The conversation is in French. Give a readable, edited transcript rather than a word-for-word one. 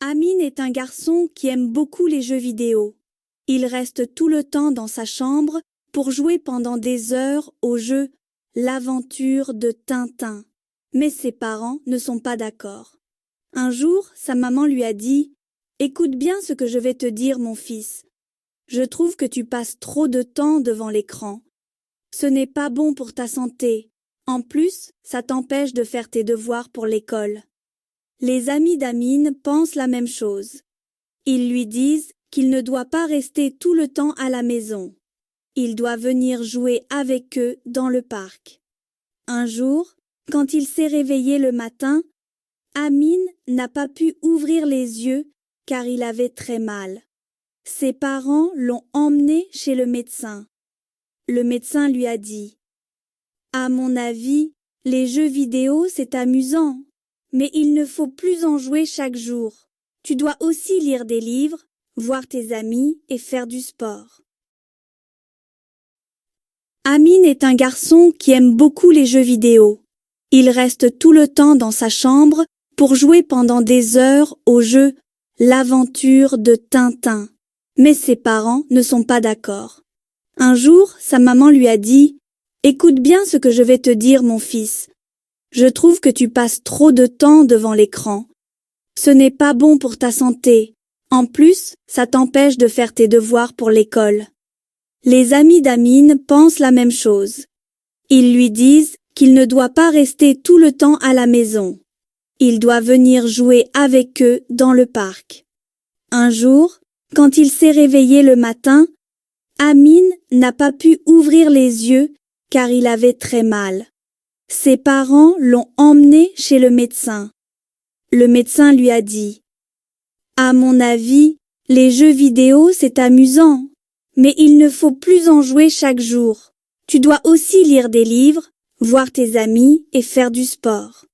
Amin est un garçon qui aime beaucoup les jeux vidéo. Il reste tout le temps dans sa chambre pour jouer pendant des heures au jeu L'aventure de Tintin. Mais ses parents ne sont pas d'accord. Un jour, sa maman lui a dit « Écoute bien ce que je vais te dire, mon fils. Je trouve que tu passes trop de temps devant l'écran. Ce n'est pas bon pour ta santé. En plus, ça t'empêche de faire tes devoirs pour l'école. » Les amis d'Amin pensent la même chose. Ils lui disent qu'il ne doit pas rester tout le temps à la maison. Il doit venir jouer avec eux dans le parc. Un jour, quand il s'est réveillé le matin, Amin n'a pas pu ouvrir les yeux car il avait très mal. Ses parents l'ont emmené chez le médecin. Le médecin lui a dit « À mon avis, les jeux vidéo c'est amusant, mais il ne faut plus en jouer chaque jour. Tu dois aussi lire des livres, voir tes amis et faire du sport. » Amin est un garçon qui aime beaucoup les jeux vidéo. Il reste tout le temps dans sa chambre pour jouer pendant des heures au jeu L'aventure de Tintin. Mais ses parents ne sont pas d'accord. Un jour, sa maman lui a dit « Écoute bien ce que je vais te dire, mon fils. Je trouve que tu passes trop de temps devant l'écran. Ce n'est pas bon pour ta santé. En plus, ça t'empêche de faire tes devoirs pour l'école. » Les amis d'Amin pensent la même chose. Ils lui disent qu'il ne doit pas rester tout le temps à la maison. Il doit venir jouer avec eux dans le parc. Un jour, quand il s'est réveillé le matin, Amin n'a pas pu ouvrir les yeux car il avait très mal. Ses parents l'ont emmené chez le médecin. Le médecin lui a dit « À mon avis, les jeux vidéo c'est amusant, mais il ne faut plus en jouer chaque jour. Tu dois aussi lire des livres, voir tes amis et faire du sport. »